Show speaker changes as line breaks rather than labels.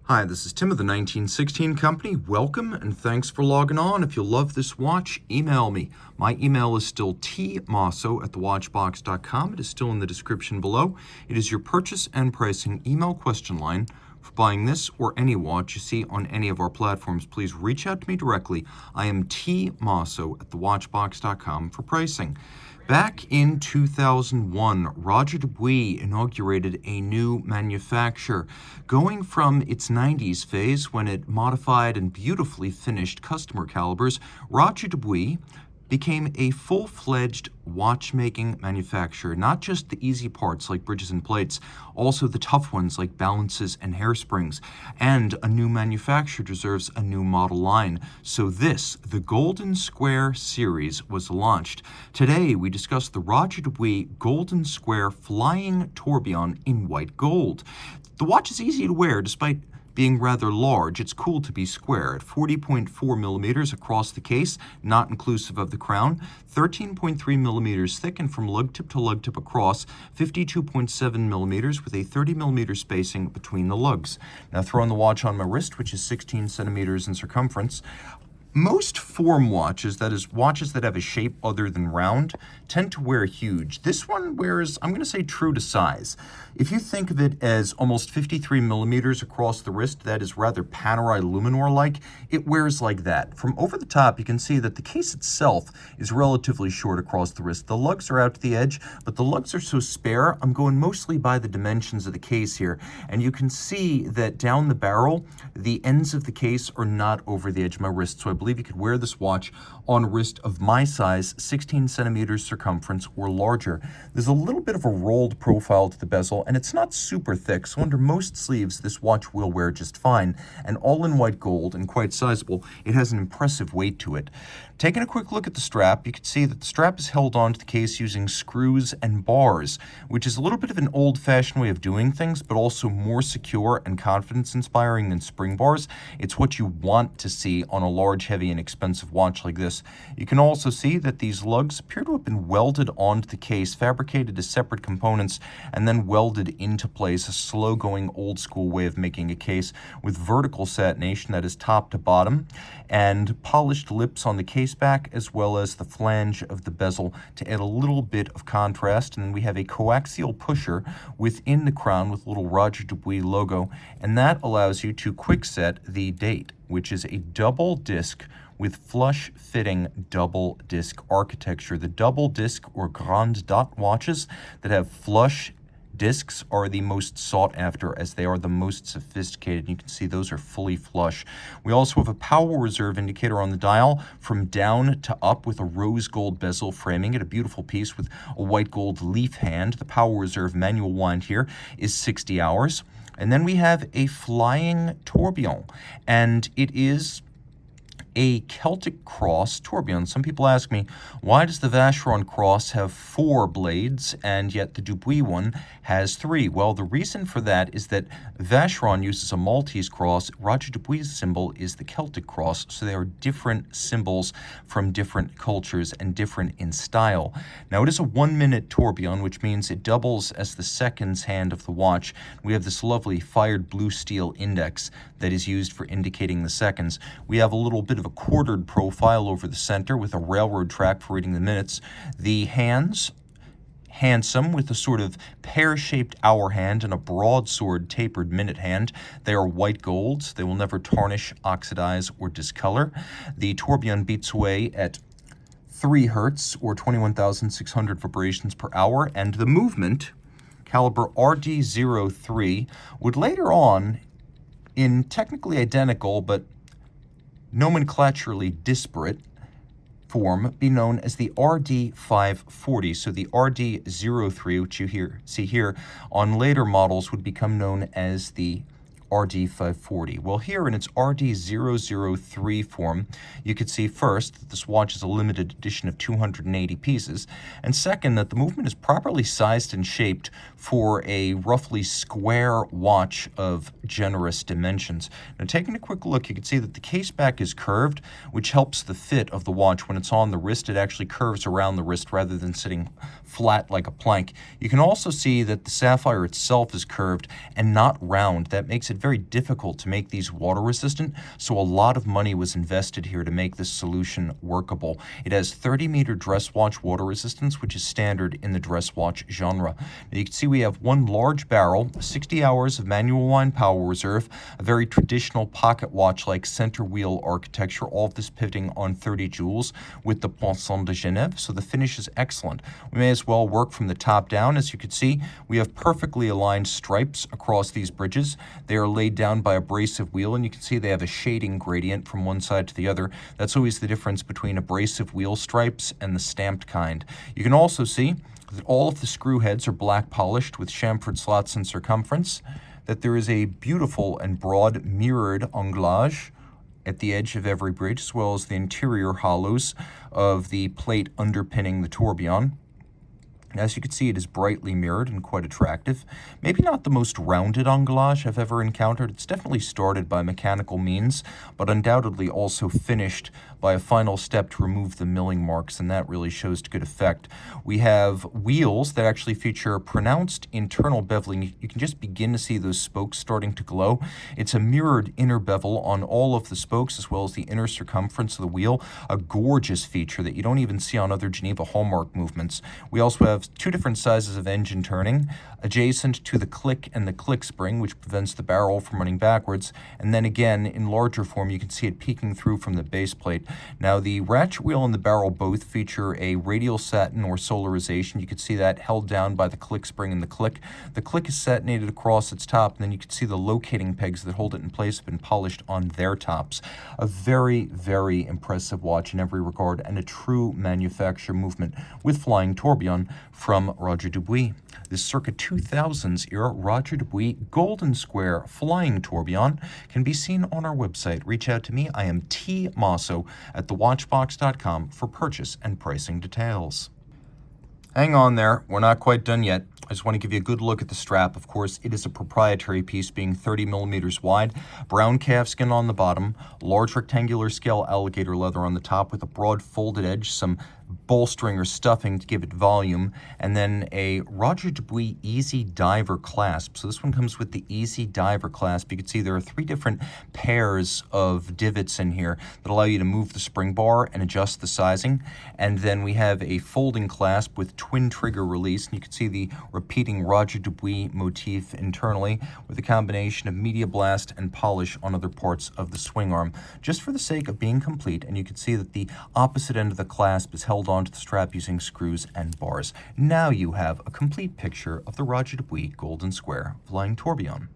Hi, this is Tim of the 1916 Company. Welcome and thanks for logging on. If you love this watch, email me. My email is still tmosso@thewatchbox.com. It is still in the description below. It is your purchase and pricing email question line for buying this or any watch you see on any of our platforms. Please reach out to me directly. I am tmosso@thewatchbox.com for pricing. Back in 2001, Roger Dubuis inaugurated a new manufacturer. Going from its 90s phase, when it modified and beautifully finished customer calibers, Roger Dubuis became a full-fledged watchmaking manufacturer. Not just the easy parts like bridges and plates, also the tough ones like balances and hairsprings. And a new manufacturer deserves a new model line. So this, the Golden Square series, was launched. Today we discuss the Roger Dubuis Golden Square Flying Tourbillon in white gold. The watch is easy to wear despite being rather large. It's cool to be square at 40.4 millimeters across the case, not inclusive of the crown, 13.3 millimeters thick, and from lug tip to lug tip across, 52.7 millimeters with a 30 millimeter spacing between the lugs. Now throwing the watch on my wrist, which is 16 centimeters in circumference. Most form watches, that is, watches that have a shape other than round, tend to wear huge. This one wears, I'm going to say, true to size. If you think of it as almost 53 millimeters across the wrist, that is rather Panerai Luminor-like, it wears like that. From over the top, you can see that the case itself is relatively short across the wrist. The lugs are out to the edge, but the lugs are so spare, I'm going mostly by the dimensions of the case here. And you can see that down the barrel, the ends of the case are not over the edge of my wrist, so I believe you could wear this watch on a wrist of my size, 16 centimeters circumference or larger. There's a little bit of a rolled profile to the bezel, and it's not super thick, so under most sleeves this watch will wear just fine. And all in white gold and quite sizable, it has an impressive weight to it. Taking a quick look at the strap, you can see that the strap is held onto the case using screws and bars, which is a little bit of an old-fashioned way of doing things, but also more secure and confidence-inspiring than spring bars. It's what you want to see on a large, heavy, and expensive watch like this. You can also see that these lugs appear to have been welded onto the case, fabricated as separate components, and then welded into place, a slow-going, old-school way of making a case with vertical satination, that is top to bottom, and polished lips on the case back, as well as the flange of the bezel to add a little bit of contrast. And then we have a coaxial pusher within the crown with a little Roger Dubuis logo, and that allows you to quick set the date, which is a double disc with flush-fitting double disc architecture. The double disc or grand dot watches that have flush discs are the most sought after, as they are the most sophisticated. You can see those are fully flush. We also have a power reserve indicator on the dial from down to up with a rose gold bezel framing it, a beautiful piece with a white gold leaf hand. The power reserve manual wind here is 60 hours. And then we have a flying tourbillon, and it is a Celtic cross tourbillon. Some people ask me, why does the Vacheron cross have 4 blades and yet the Dubuis one has 3? Well, the reason for that is that Vacheron uses a Maltese cross. Roger Dubuis' symbol is the Celtic cross, so they are different symbols from different cultures and different in style. Now, it is a 1-minute tourbillon, which means it doubles as the seconds hand of the watch. We have this lovely fired blue steel index that is used for indicating the seconds. We have a little bit of a quartered profile over the center with a railroad track for reading the minutes. The hands, handsome, with a sort of pear-shaped hour hand and a broadsword tapered minute hand. They are white golds. They will never tarnish, oxidize, or discolor. The tourbillon beats away at 3 hertz or 21,600 vibrations per hour, and the movement, caliber RD03, would later on, in technically identical but nomenclaturally disparate form, be known as the RD540. So the RD03, which you see here on later models, would become known as the RD540. Well, here in its RD003 form, you could see first that this watch is a limited edition of 280 pieces, and second, that the movement is properly sized and shaped for a roughly square watch of generous dimensions. Now, taking a quick look, you can see that the case back is curved, which helps the fit of the watch. When it's on the wrist, it actually curves around the wrist rather than sitting flat like a plank. You can also see that the sapphire itself is curved and not round. That makes it very difficult to make these water resistant, so a lot of money was invested here to make this solution workable. It has 30-meter dress watch water resistance, which is standard in the dress watch genre. Now you can see we have one large barrel, 60 hours of manual wind power reserve, a very traditional pocket watch-like center wheel architecture, all of this pivoting on 30 joules with the Poinçon de Genève, so the finish is excellent. We may as well work from the top down. As you can see, we have perfectly aligned stripes across these bridges. They are laid down by abrasive wheel, and you can see they have a shading gradient from one side to the other. That's always the difference between abrasive wheel stripes and the stamped kind. You can also see that all of the screw heads are black polished with chamfered slots in circumference, that there is a beautiful and broad mirrored anglage at the edge of every bridge, as well as the interior hollows of the plate underpinning the tourbillon. As you can see, it is brightly mirrored and quite attractive. Maybe not the most rounded anglage I've ever encountered. It's definitely started by mechanical means, but undoubtedly also finished by a final step to remove the milling marks, and that really shows to good effect. We have wheels that actually feature pronounced internal beveling. You can just begin to see those spokes starting to glow. It's a mirrored inner bevel on all of the spokes, as well as the inner circumference of the wheel, a gorgeous feature that you don't even see on other Geneva hallmark movements. We also have two different sizes of engine turning, adjacent to the click and the click spring, which prevents the barrel from running backwards. And then again, in larger form, you can see it peeking through from the base plate. Now, the ratchet wheel and the barrel both feature a radial satin or solarization. You can see that held down by the click spring and the click. The click is satinated across its top, and then you can see the locating pegs that hold it in place have been polished on their tops. A very, very impressive watch in every regard, and a true manufacturer movement with flying tourbillon from Roger Dubuis. This circa 2000s era Roger Dubuis Golden Square flying tourbillon can be seen on our website. Reach out to me. I am Team Mosso at thewatchbox.com for purchase and pricing details. Hang on there, we're not quite done yet. I just want to give you a good look at the strap. Of course, it is a proprietary piece, being 30 millimeters wide, brown calfskin on the bottom, large rectangular scale alligator leather on the top with a broad folded edge, some bolstering or stuffing to give it volume, and then a Roger Dubuis Easy Diver clasp. So this one comes with the Easy Diver clasp. You can see there are three different pairs of divots in here that allow you to move the spring bar and adjust the sizing. And then we have a folding clasp with twin trigger release, and you can see the repeating Roger Dubuis motif internally with a combination of media blast and polish on other parts of the swing arm, just for the sake of being complete. And you can see that the opposite end of the clasp is held onto the strap using screws and bars. Now you have a complete picture of the Roger Dubuis Golden Square flying tourbillon.